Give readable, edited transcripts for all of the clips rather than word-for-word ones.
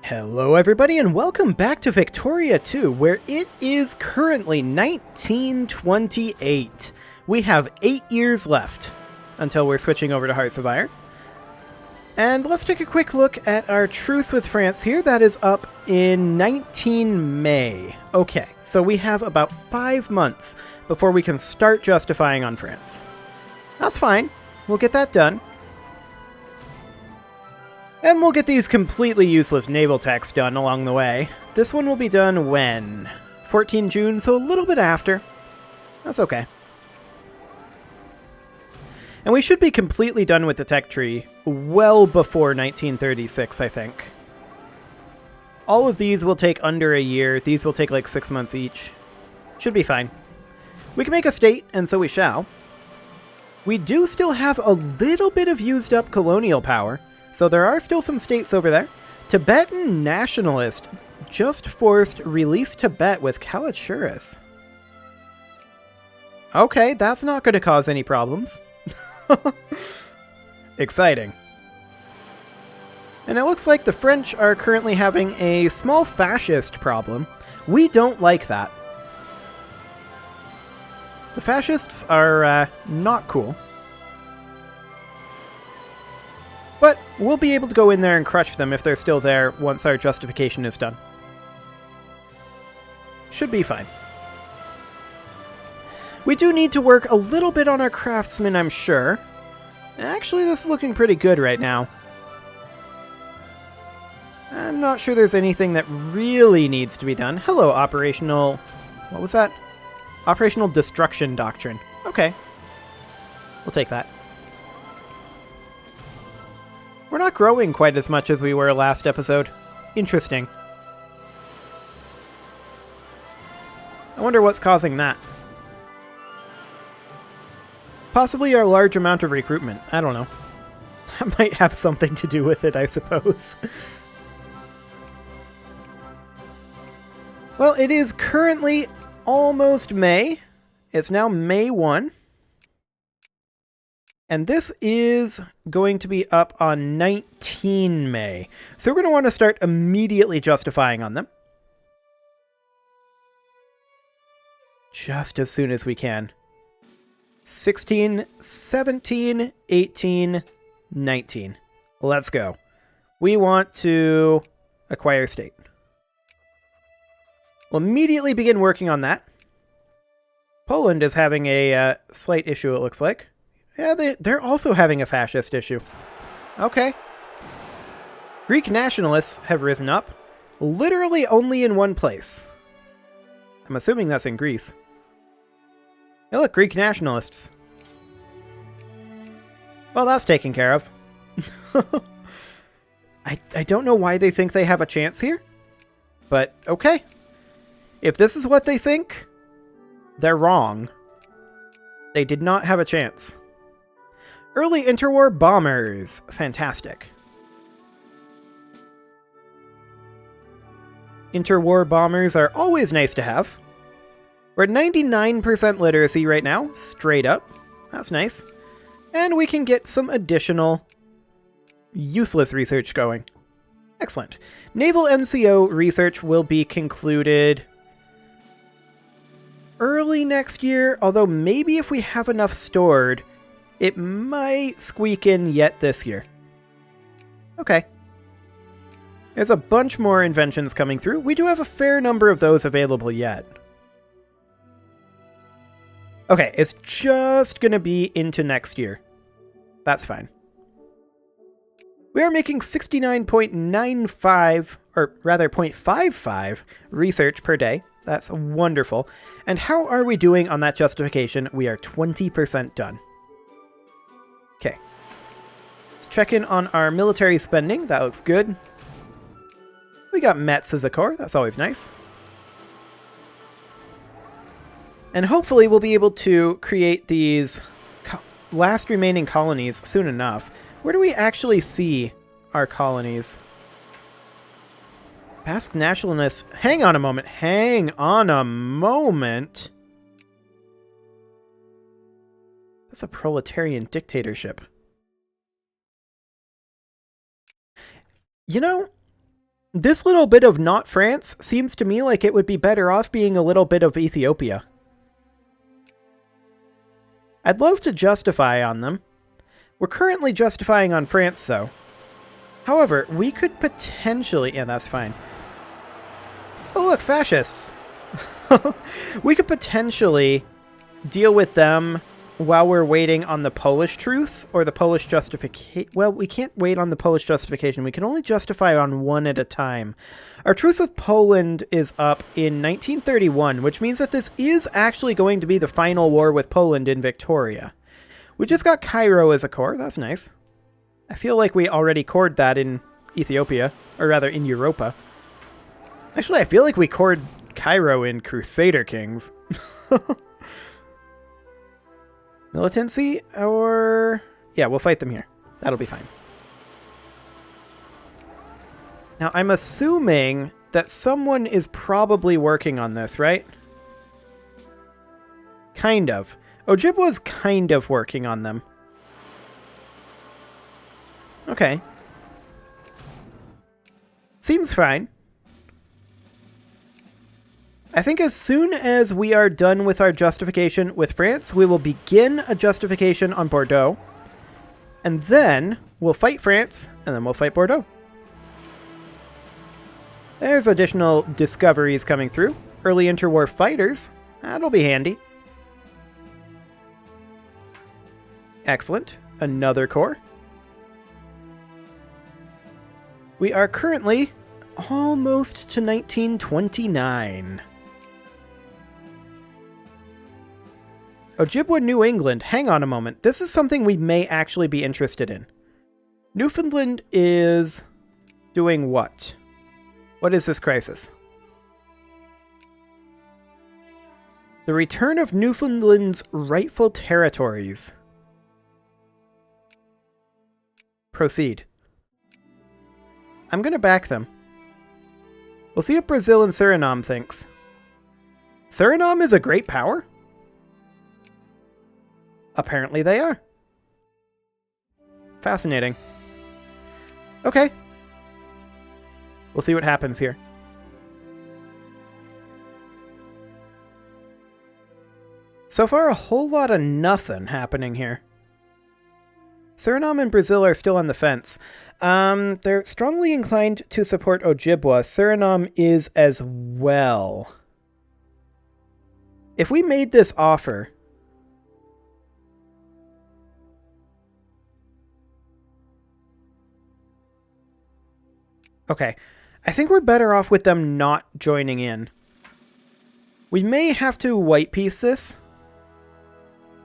Hello everybody and welcome back to Victoria 2, where it is currently 1928. We have 8 years left until we're switching over to Hearts of Iron. And let's take a quick look at our truce with France here. That is up in 19 May. Okay, so we have about 5 months before we can start justifying on France. That's fine. We'll get that done. And we'll get these completely useless naval techs done along the way. This one will be done when? 14 June, so a little bit after. That's okay. And we should be completely done with the tech tree well before 1936, I think. All of these will take under a year. These will take like 6 months each. Should be fine. We can make a state, and so we shall. We do still have a little bit of used up colonial power. So there are still some states over there. Tibetan nationalist just forced release Tibet with Kalachuris. Okay, that's not going to cause any problems. Exciting. And it looks like the French are currently having a small fascist problem. We don't like that. The fascists are not cool. But we'll be able to go in there and crush them if they're still there once our justification is done. Should be fine. We do need to work a little bit on our craftsmen, I'm sure. Actually, this is looking pretty good right now. I'm not sure there's anything that really needs to be done. Hello, operational... What was that? Operational Destruction Doctrine. Okay. We'll take that. We're not growing quite as much as we were last episode. Interesting. I wonder what's causing that. Possibly our large amount of recruitment. I don't know. That might have something to do with it, I suppose. Well, it is currently almost May. It's now May 1. And this is going to be up on 19 May. So we're going to want to start immediately justifying on them. Just as soon as we can. 16, 17, 18, 19. Let's go. We want to acquire state. We'll immediately begin working on that. Poland is having a slight issue, it looks like. Yeah, they're also having a fascist issue. Okay. Greek nationalists have risen up, literally only in one place. I'm assuming that's in Greece. Hey, look, Greek nationalists. Well, that's taken care of. I don't know why they think they have a chance here, but okay. If this is what they think, they're wrong. They did not have a chance. Early interwar bombers. Fantastic. Interwar bombers are always nice to have. We're at 99% literacy right now, straight up. That's nice. And we can get some additional useless research going. Excellent. Naval NCO research will be concluded early next year, although maybe if we have enough stored, it might squeak in yet this year. Okay. There's a bunch more inventions coming through. We do have a fair number of those available yet. Okay, it's just going to be into next year. That's fine. We are making 69.95, or rather 0.55 research per day. That's wonderful. And how are we doing on that justification? We are 20% done. Okay. Let's check in on our military spending. That looks good. We got Mets as a core. That's always nice. And hopefully we'll be able to create these last remaining colonies soon enough. Where do we actually see our colonies? Basque nationalists. Hang on a moment. Hang on a moment. That's a proletarian dictatorship. You know, This little bit of not France seems to me like it would be better off being a little bit of Ethiopia. I'd love to justify on them. We're currently justifying on France, though. However, we could potentially... Yeah, that's fine. Oh, look, fascists! We could potentially deal with them while we're waiting on the Polish truce or the Polish justification. Well, we can't wait on the Polish justification. We can only justify on one at a time. Our truce with Poland is up in 1931, which means that this is actually going to be the final war with Poland in Victoria. We just got Cairo as a core. That's nice. I feel like we already cored that in Ethiopia, or rather in Europa. Actually, I feel like we cored Cairo in Crusader Kings. Militancy, or... Yeah, we'll fight them here. That'll be fine. Now, I'm assuming that someone is probably working on this, right? Kind of. Ojibwa's kind of working on them. Okay. Seems fine. I think as soon as we are done with our justification with France, we will begin a justification on Bordeaux. And then we'll fight France, and then we'll fight Bordeaux. There's additional discoveries coming through. Early interwar fighters. That'll be handy. Excellent. Another core. We are currently almost to 1929. Ojibwa New England. Hang on a moment. This is something we may actually be interested in. Newfoundland is doing what? What is this crisis? The return of Newfoundland's rightful territories. Proceed. I'm going to back them. We'll see what Brazil and Suriname thinks. Suriname is a great power? Apparently they are. Fascinating. Okay. We'll see what happens here. So far, a whole lot of nothing happening here. Suriname and Brazil are still on the fence. They're strongly inclined to support Ojibwa. Suriname is as well. If we made this offer... Okay, I think we're better off with them not joining in. We may have to white piece this.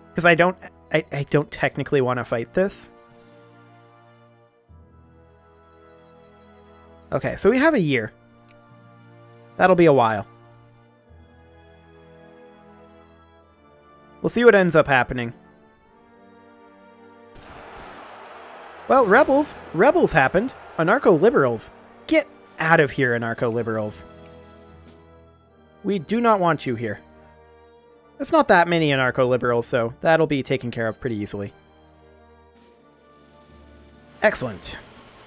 Because I don't technically want to fight this. Okay, so we have a year. That'll be a while. We'll see what ends up happening. Well, rebels. Rebels happened. Anarcho-liberals. Get out of here, anarcho-liberals. We do not want you here. There's not that many anarcho-liberals, so that'll be taken care of pretty easily. Excellent.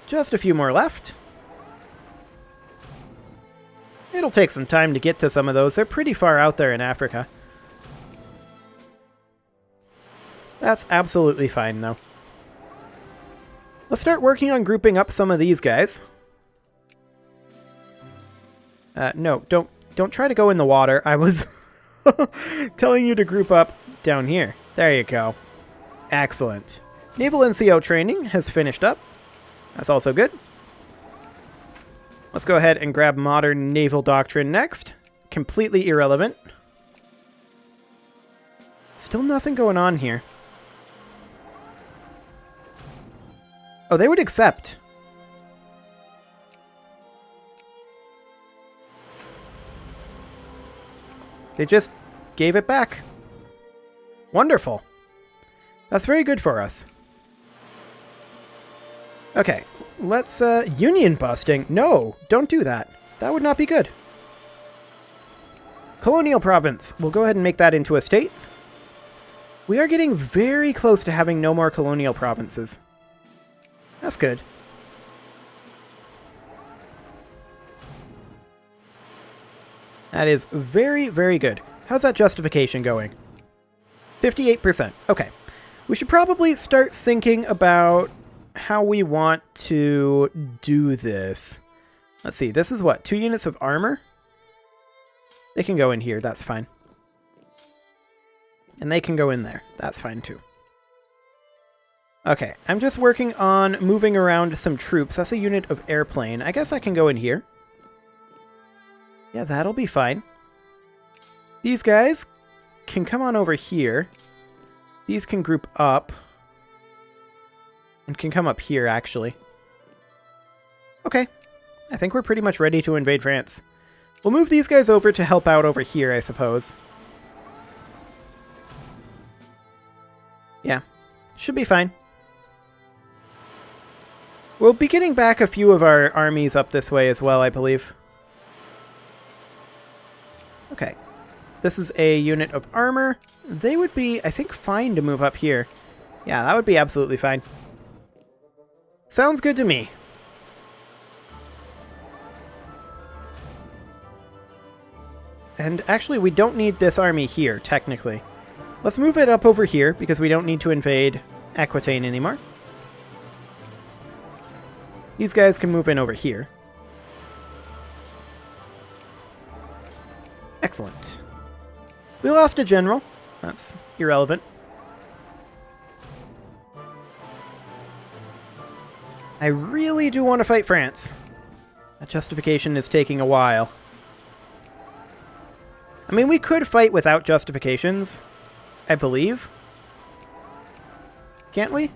Just a few more left. It'll take some time to get to some of those. They're pretty far out there in Africa. That's absolutely fine, though. Let's start working on grouping up some of these guys. No, don't try to go in the water. I was telling you to group up down here. There you go. Excellent. Naval NCO training has finished up. That's also good. Let's go ahead and grab Modern Naval Doctrine next. Completely irrelevant. Still nothing going on here. Oh, they would accept. They just gave it back. Wonderful. That's very good for us. Okay, let's, union busting. No, don't do that. That would not be good. Colonial province. We'll go ahead and make that into a state. We are getting very close to having no more colonial provinces. That's good. That is very, very good. How's that justification going? 58%. Okay. We should probably start thinking about how we want to do this. Let's see. This is what? 2 units of armor? They can go in here. That's fine. And they can go in there. That's fine too. Okay. I'm just working on moving around some troops. That's a unit of airplane. I guess I can go in here. Yeah, that'll be fine. These guys can come on over here. These can group up. And can come up here, actually. Okay. I think we're pretty much ready to invade France. We'll move these guys over to help out over here, I suppose. Yeah. Should be fine. We'll be getting back a few of our armies up this way as well, I believe. Okay. This is a unit of armor. They would be, I think, fine to move up here. Yeah, that would be absolutely fine. Sounds good to me. And actually, we don't need this army here, technically. Let's move it up over here, because we don't need to invade Aquitaine anymore. These guys can move in over here. Excellent. We lost a general. That's irrelevant. I really do want to fight France. That justification is taking a while. I mean, we could fight without justifications, I believe. Can't we?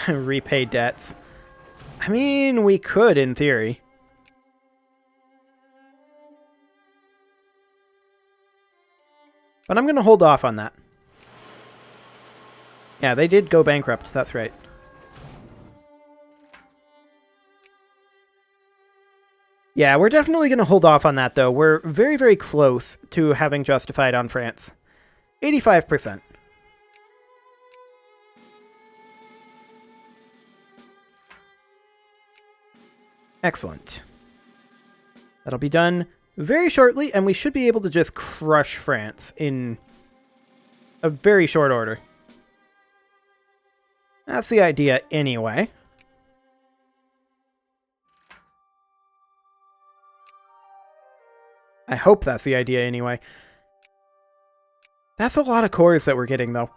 Repay debts. I mean, we could in theory. But I'm going to hold off on that. Yeah, they did go bankrupt. That's right. Yeah, we're definitely going to hold off on that, though. We're very, very close to having justified on France. 85%. Excellent. That'll be done very shortly, and we should be able to just crush France in a very short order. That's the idea anyway. I hope that's the idea anyway. That's a lot of cores that we're getting, though.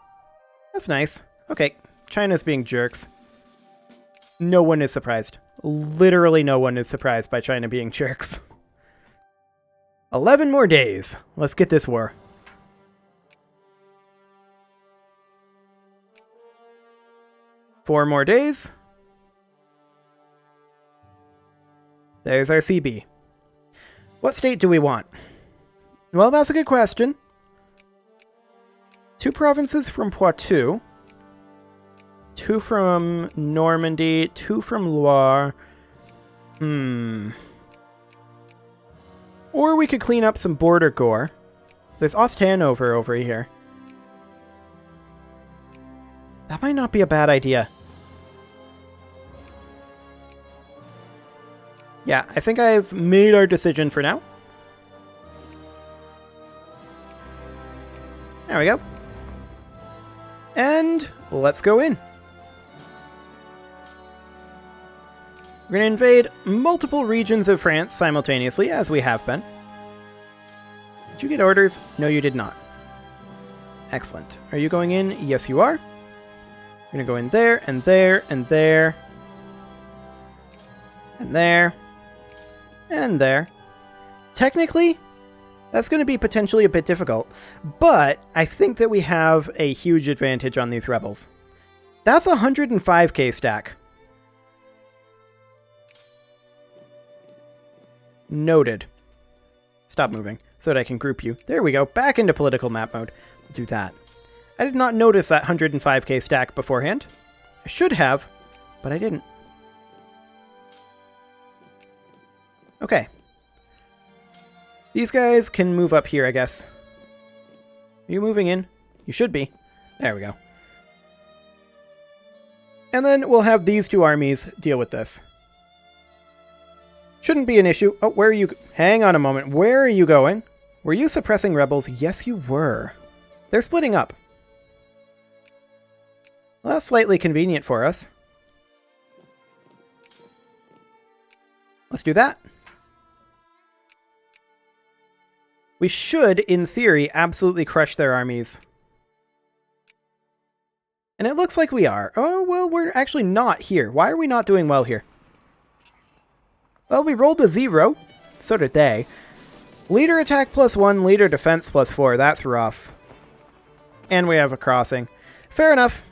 That's nice. Okay, China's being jerks. No one is surprised. Literally no one is surprised by China being jerks. 11 more days. Let's get this war. Four more days. There's our CB. What state do we want? Well, that's a good question. 2 provinces from Poitou. 2 from Normandy. 2 from Loire. Or we could clean up some border gore. There's Ost-Hanover over here. That might not be a bad idea. Yeah, I think I've made our decision for now. There we go. And let's go in. We're going to invade multiple regions of France simultaneously, as we have been. Did you get orders? No, you did not. Excellent. Are you going in? Yes, you are. We're going to go in there, and there, and there. And there. And there. Technically, that's going to be potentially a bit difficult, but I think that we have a huge advantage on these rebels. That's a 105k stack. Noted. Stop moving so that I can group you. There we go. Back into political map mode. We'll do that. I did not notice that 105k stack beforehand. I should have, but I didn't. Okay. These guys can move up here, I guess. Are you moving in? You should be. There we go. And then we'll have these 2 armies deal with this. Shouldn't be an issue. Oh, where are you? Hang on a moment. Where are you going? Were you suppressing rebels? Yes, you were. They're splitting up. Well, that's slightly convenient for us. Let's do that. We should, in theory, absolutely crush their armies. And it looks like we are. Oh, well, we're actually not here. Why are we not doing well here? Well, we rolled a 0. So did they. Leader attack +1, leader defense +4. That's rough. And we have a crossing. Fair enough.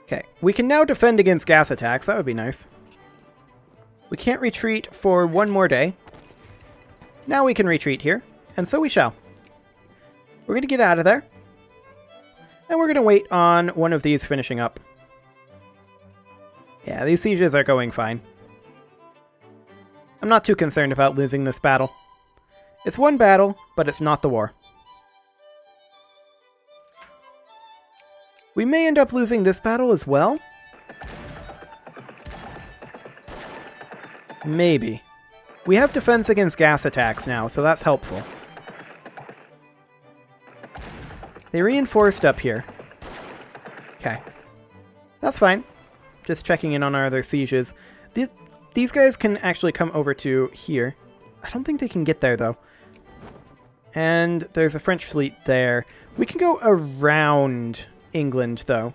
Okay, we can now defend against gas attacks. That would be nice. We can't retreat for one more day. Now we can retreat here, and so we shall. We're going to get out of there. And we're going to wait on one of these finishing up. Yeah, these sieges are going fine. I'm not too concerned about losing this battle. It's one battle, but it's not the war. We may end up losing this battle as well. Maybe. We have defense against gas attacks now, so that's helpful. They reinforced up here. Okay. That's fine. Just checking in on our other sieges. These guys can actually come over to here. I don't think they can get there, though. And there's a French fleet there. We can go around England, though,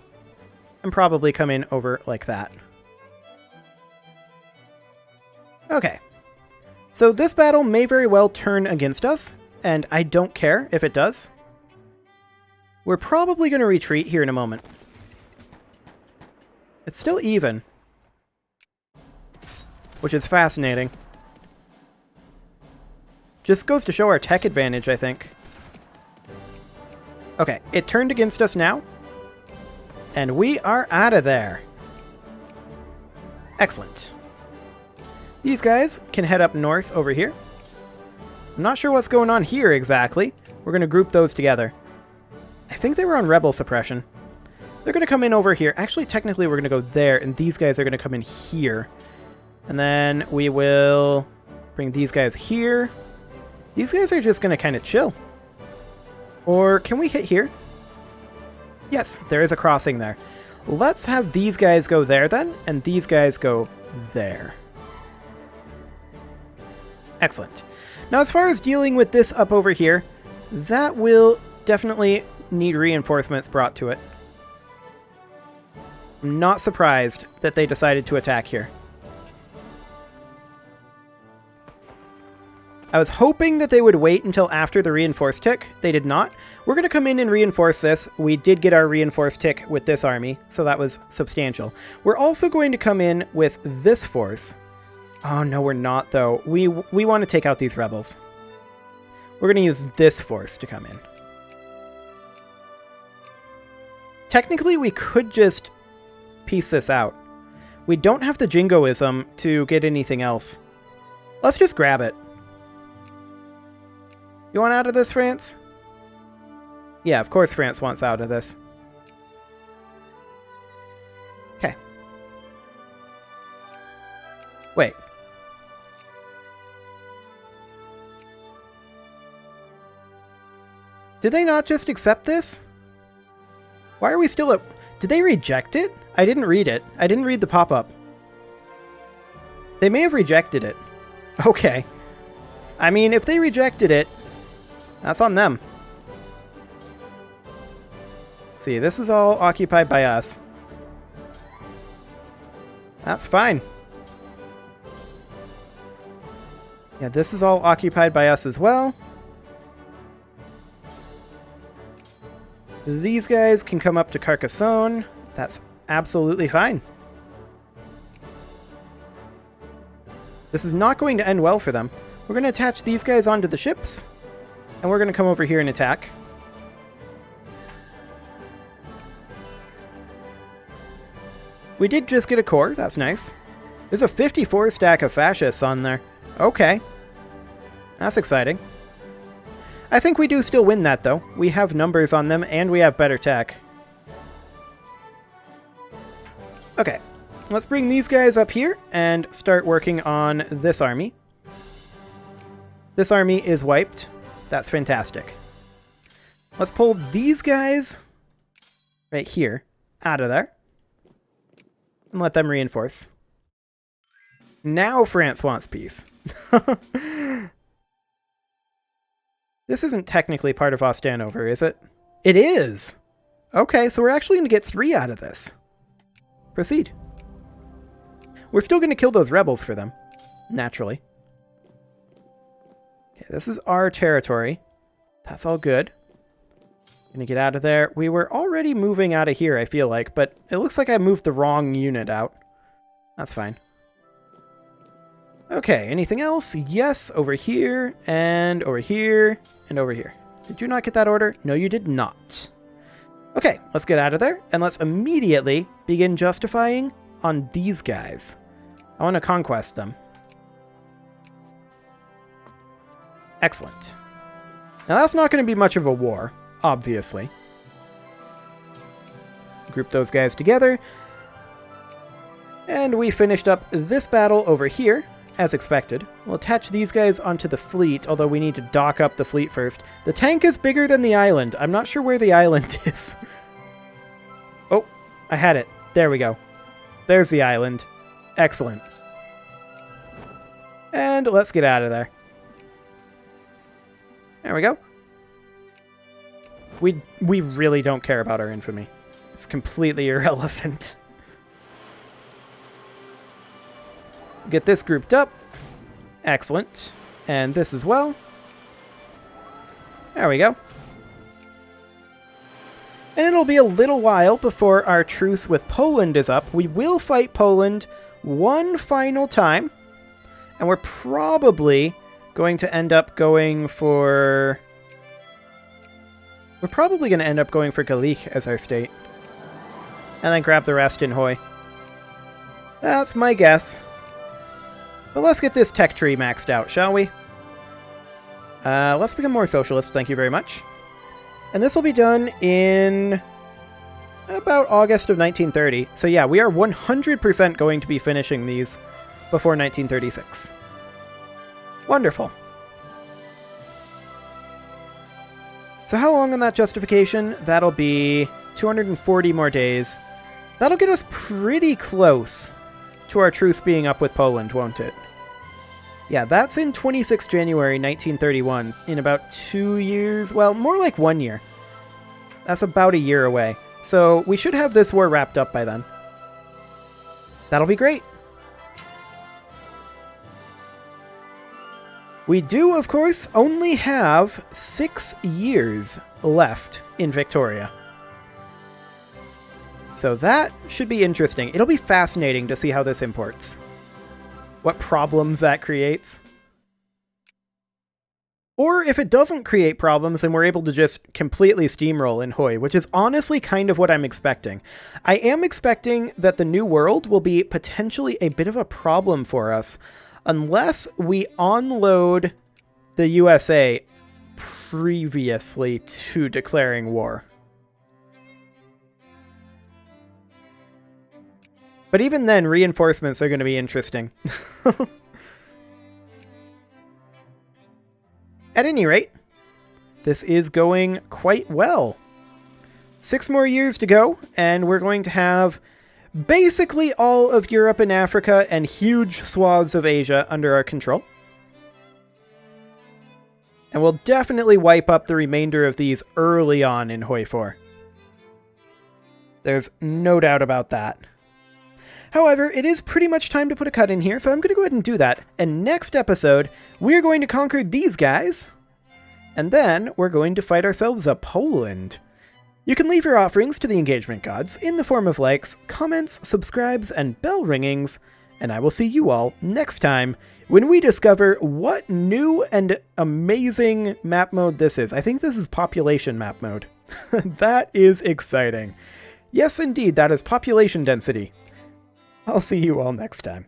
and probably come in over like that. Okay. So this battle may very well turn against us, and I don't care if it does. We're probably going to retreat here in a moment. It's still even, which is fascinating. Just goes to show our tech advantage, I think. Okay, it turned against us now. And we are out of there. Excellent. These guys can head up north over here. I'm not sure what's going on here exactly. We're going to group those together. I think they were on rebel suppression. They're going to come in over here. Actually, technically, we're going to go there, and these guys are going to come in here. And then we will bring these guys here. These guys are just going to kind of chill. Or can we hit here? Yes, there is a crossing there. Let's have these guys go there then, and these guys go there. Excellent. Now, as far as dealing with this up over here, that will definitely need reinforcements brought to it. I'm not surprised that they decided to attack here. I was hoping that they would wait until after the reinforced tick. They did not. We're going to come in and reinforce this. We did get our reinforced tick with this army, so that was substantial. We're also going to come in with this force. Oh, no, we're not, though. We want to take out these rebels. We're going to use this force to come in. Technically, we could just piece this out. We don't have the jingoism to get anything else. Let's just grab it. You want out of this, France? Yeah, of course France wants out of this. Okay. Wait. Did they not just accept this? Why are we still at... Did they reject it? I didn't read it. I didn't read the pop-up. They may have rejected it. Okay. I mean, if they rejected it, that's on them. See, this is all occupied by us. That's fine. Yeah, this is all occupied by us as well. These guys can come up to Carcassonne. That's absolutely fine. This is not going to end well for them. We're going to attach these guys onto the ships, and we're going to come over here and attack. We did just get a core. That's nice. There's a 54 stack of fascists on there. Okay. That's exciting. I think we do still win that, though. We have numbers on them, and we have better tech. Okay. let's bring these guys up here and start working on this army. This army is wiped. That's fantastic. Let's pull these guys right here out of there and let them reinforce. Now France wants peace. This isn't technically part of Ostanover, is it? It is! Okay, so we're actually going to get 3 out of this. Proceed. We're still going to kill those rebels for them, naturally. Okay, this is our territory. That's all good. Gonna get out of there. We were already moving out of here, I feel like, but it looks like I moved the wrong unit out. That's fine. Okay, anything else? Yes, over here, and over here, and over here. Did you not get that order? No, you did not. Okay, let's get out of there, and let's immediately begin justifying on these guys. I want to conquest them. Excellent. Now that's not going to be much of a war, obviously. Group those guys together. And we finished up this battle over here, as expected. We'll attach these guys onto the fleet, although we need to dock up the fleet first. The tank is bigger than the island. I'm not sure where the island is. Oh, I had it. There we go. There's the island. Excellent. And let's get out of there. There we go. We really don't care about our infamy. It's completely irrelevant. Get this grouped up. Excellent. And this as well. There we go. And it'll be a little while before our truce with Poland is up. We will fight Poland one final time. And we're probably going to end up going for... We're probably going to end up going for Galik as our state. And then grab the rest in Hoi. That's my guess. But let's get this tech tree maxed out, shall we? Let's become more socialist, thank you very much. And this will be done in about August of 1930. So yeah, we are 100% going to be finishing these before 1936. Wonderful. So how long on that justification? That'll be 240 more days. That'll get us pretty close to our truce being up with Poland, won't it? Yeah, that's in 26 January 1931, in about 2 years. Well, more like 1 year. That's about a year away. So we should have this war wrapped up by then. That'll be great. We do, of course, only have 6 years left in Victoria. So that should be interesting. It'll be fascinating to see how this imports. What problems that creates. Or if it doesn't create problems and we're able to just completely steamroll in Hoi, which is honestly kind of what I'm expecting. I am expecting that the New World will be potentially a bit of a problem for us unless we unload the USA previously to declaring war. But even then, reinforcements are going to be interesting. At any rate, this is going quite well. 6 more years to go, and we're going to have basically all of Europe and Africa and huge swaths of Asia under our control. And we'll definitely wipe up the remainder of these early on in Hoi 4. There's no doubt about that. However, it is pretty much time to put a cut in here, so I'm going to go ahead and do that. And next episode, we're going to conquer these guys, and then we're going to fight ourselves a Poland. You can leave your offerings to the engagement gods in the form of likes, comments, subscribes, and bell ringings, and I will see you all next time when we discover what new and amazing map mode this is. I think this is population map mode. That is exciting. Yes, indeed, that is population density. I'll see you all next time.